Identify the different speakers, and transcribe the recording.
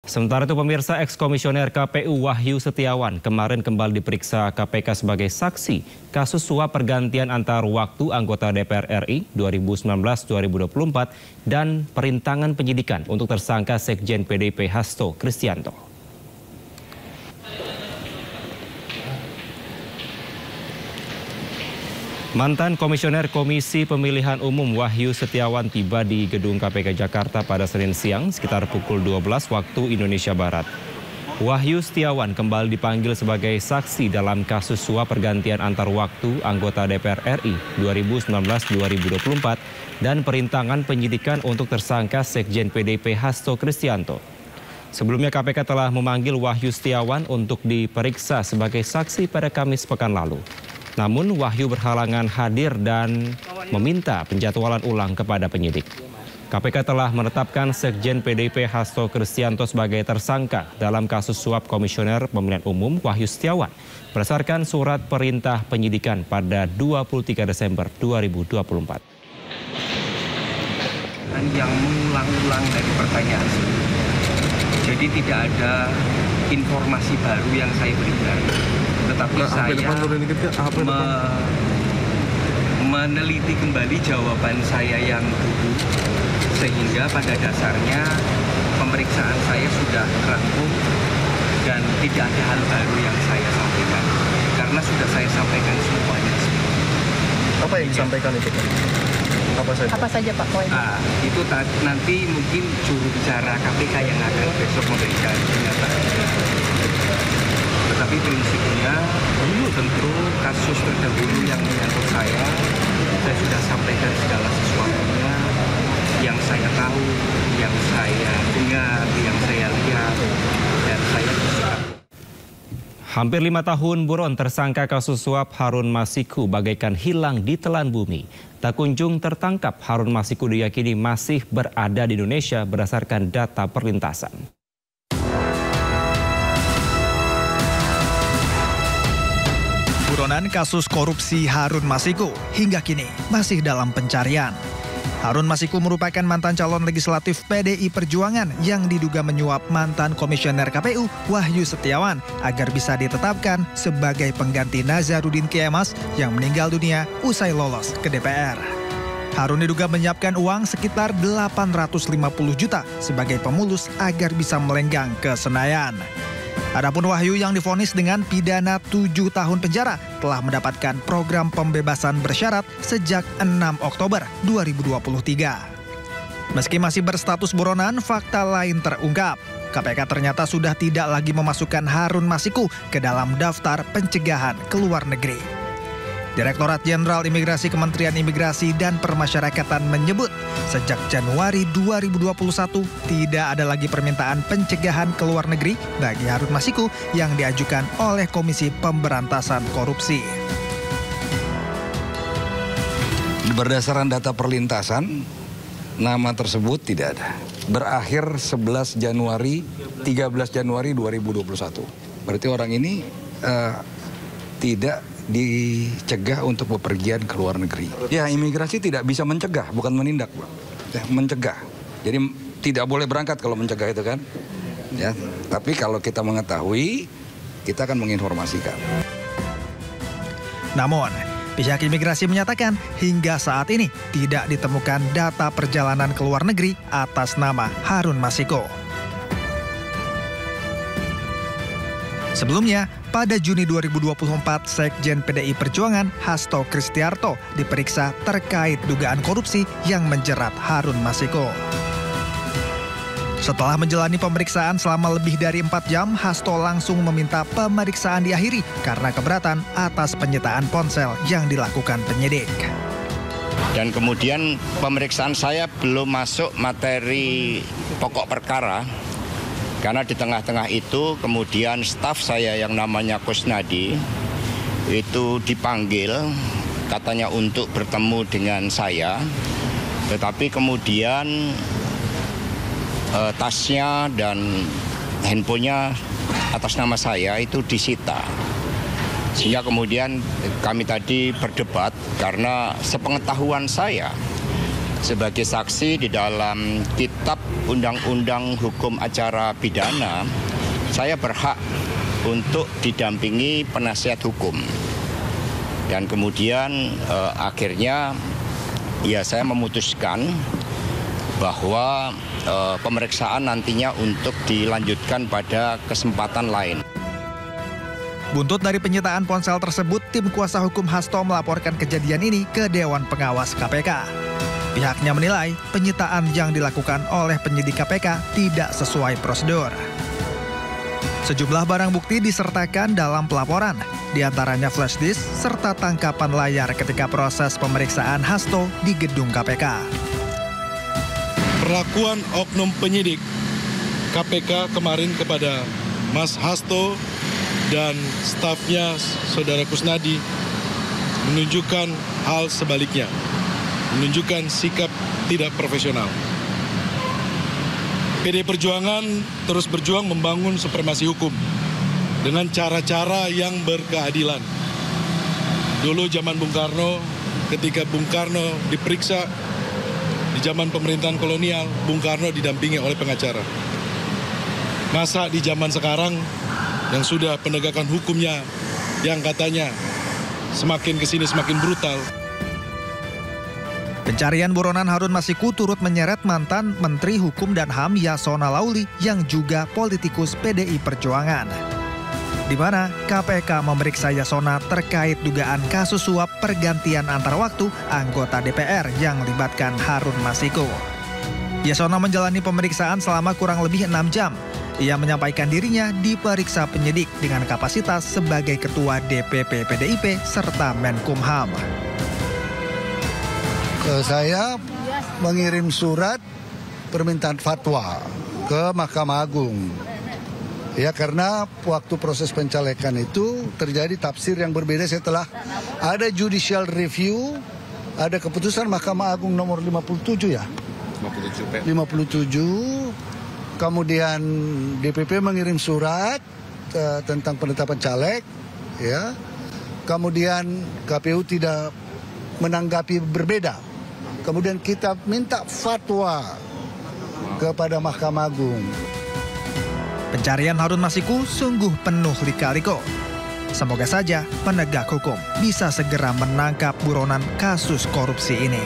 Speaker 1: Sementara itu pemirsa, eks-komisioner KPU Wahyu Setiawan kemarin kembali diperiksa KPK sebagai saksi kasus suap pergantian antar waktu anggota DPR RI 2019-2024 dan perintangan penyidikan untuk tersangka Sekjen PDIP Hasto Kristianto. Mantan Komisioner Komisi Pemilihan Umum Wahyu Setiawan tiba di gedung KPK Jakarta pada Senin siang sekitar pukul 12 waktu Indonesia Barat. Wahyu Setiawan kembali dipanggil sebagai saksi dalam kasus suap pergantian antar waktu anggota DPR RI 2019-2024 dan perintangan penyidikan untuk tersangka Sekjen PDIP Hasto Kristianto. Sebelumnya KPK telah memanggil Wahyu Setiawan untuk diperiksa sebagai saksi pada Kamis pekan lalu. Namun Wahyu berhalangan hadir dan meminta penjadwalan ulang kepada penyidik. KPK telah menetapkan Sekjen PDIP Hasto Kristianto sebagai tersangka dalam kasus suap Komisioner Pemilihan Umum Wahyu Setiawan berdasarkan surat perintah penyidikan pada 23 Desember 2024.
Speaker 2: Yang mengulang-ulang dari pertanyaan sebelumnya. Jadi tidak ada informasi baru yang saya berikan. Tetapi saya meneliti kembali jawaban saya yang dulu, sehingga pada dasarnya pemeriksaan saya sudah rampung dan tidak ada hal baru yang saya sampaikan, karena sudah saya sampaikan semuanya.
Speaker 3: Apa yang disampaikan itu Pak? Apa saja Pak poin?
Speaker 2: Itu nanti mungkin juru bicara KPK yang akan besok memberikan pernyataan. Tetapi prinsipnya tentu kasus terdahulu yang menyangkut saya sudah sampaikan segala sesuatunya yang saya tahu, yang saya dengar, yang saya lihat, dan saya bersikap.
Speaker 1: Hampir 5 tahun buron tersangka kasus suap Harun Masiku bagaikan hilang di telan bumi. Tak kunjung tertangkap, Harun Masiku diyakini masih berada di Indonesia berdasarkan data perlintasan.
Speaker 4: Buronan kasus korupsi Harun Masiku hingga kini masih dalam pencarian. Harun Masiku merupakan mantan calon legislatif PDI Perjuangan yang diduga menyuap mantan komisioner KPU Wahyu Setiawan agar bisa ditetapkan sebagai pengganti Nazarudin Kemas yang meninggal dunia usai lolos ke DPR. Harun diduga menyiapkan uang sekitar 850 juta sebagai pemulus agar bisa melenggang ke Senayan. Adapun Wahyu yang divonis dengan pidana 7 tahun penjara telah mendapatkan program pembebasan bersyarat sejak 6 Oktober 2023. Meski masih berstatus buronan, fakta lain terungkap. KPK ternyata sudah tidak lagi memasukkan Harun Masiku ke dalam daftar pencegahan ke luar negeri. Direktorat Jenderal Imigrasi Kementerian Imigrasi dan Permasyarakatan menyebut sejak Januari 2021 tidak ada lagi permintaan pencegahan ke luar negeri bagi Harun Masiku yang diajukan oleh Komisi Pemberantasan Korupsi.
Speaker 5: Berdasarkan data perlintasan, nama tersebut tidak ada. Berakhir 11 Januari, 13 Januari 2021. Berarti orang ini tidak dicegah untuk bepergian ke luar negeri. Ya, imigrasi tidak bisa mencegah, bukan menindak, ya, mencegah. Jadi tidak boleh berangkat kalau mencegah itu kan. Ya, tapi kalau kita mengetahui, kita akan menginformasikan.
Speaker 4: Namun, pihak imigrasi menyatakan hingga saat ini tidak ditemukan data perjalanan ke luar negeri atas nama Harun Masiku. Sebelumnya, pada Juni 2024, Sekjen PDI Perjuangan Hasto Kristianto diperiksa terkait dugaan korupsi yang menjerat Harun Masiku. Setelah menjalani pemeriksaan selama lebih dari 4 jam, Hasto langsung meminta pemeriksaan diakhiri karena keberatan atas penyitaan ponsel yang dilakukan penyidik.
Speaker 6: Dan kemudian pemeriksaan saya belum masuk materi pokok perkara. Karena di tengah-tengah itu kemudian staf saya yang namanya Kusnadi itu dipanggil katanya untuk bertemu dengan saya. Tetapi kemudian tasnya dan handphonenya atas nama saya itu disita. Sehingga kemudian kami tadi berdebat karena sepengetahuan saya sebagai saksi di dalam kitab Undang-Undang Hukum Acara Pidana, saya berhak untuk didampingi penasihat hukum. Dan kemudian akhirnya ya saya memutuskan bahwa pemeriksaan nantinya untuk dilanjutkan pada kesempatan lain.
Speaker 4: Buntut dari penyitaan ponsel tersebut, tim kuasa hukum Hasto melaporkan kejadian ini ke Dewan Pengawas KPK. Pihaknya menilai penyitaan yang dilakukan oleh penyidik KPK tidak sesuai prosedur. Sejumlah barang bukti disertakan dalam pelaporan, diantaranya flash disk serta tangkapan layar ketika proses pemeriksaan Hasto di gedung KPK.
Speaker 7: Perlakuan oknum penyidik KPK kemarin kepada Mas Hasto dan stafnya Saudara Kusnadi menunjukkan hal sebaliknya, menunjukkan sikap tidak profesional. PD Perjuangan terus berjuang membangun supremasi hukum dengan cara-cara yang berkeadilan. Dulu zaman Bung Karno, ketika Bung Karno diperiksa di zaman pemerintahan kolonial, Bung Karno didampingi oleh pengacara. Masa di zaman sekarang yang sudah penegakan hukumnya yang katanya semakin kesini semakin brutal.
Speaker 4: Pencarian buronan Harun Masiku turut menyeret mantan Menteri Hukum dan HAM Yasona Lauli yang juga politikus PDI Perjuangan. Di mana KPK memeriksa Yasona terkait dugaan kasus suap pergantian antar waktu anggota DPR yang melibatkan Harun Masiku. Yasona menjalani pemeriksaan selama kurang lebih 6 jam. Ia menyampaikan dirinya diperiksa penyidik dengan kapasitas sebagai Ketua DPP PDIP serta Menkumham.
Speaker 8: Saya mengirim surat permintaan fatwa ke Mahkamah Agung. Ya, karena waktu proses pencalekan itu terjadi tafsir yang berbeda setelah ada judicial review, ada keputusan Mahkamah Agung nomor 57 ya. 57. Kemudian DPP mengirim surat tentang penetapan caleg, ya. Kemudian KPU tidak menanggapi berbeda. Kemudian kita minta fatwa kepada Mahkamah Agung.
Speaker 4: Pencarian Harun Masiku sungguh penuh lika-liku. Semoga saja penegak hukum bisa segera menangkap buronan kasus korupsi ini.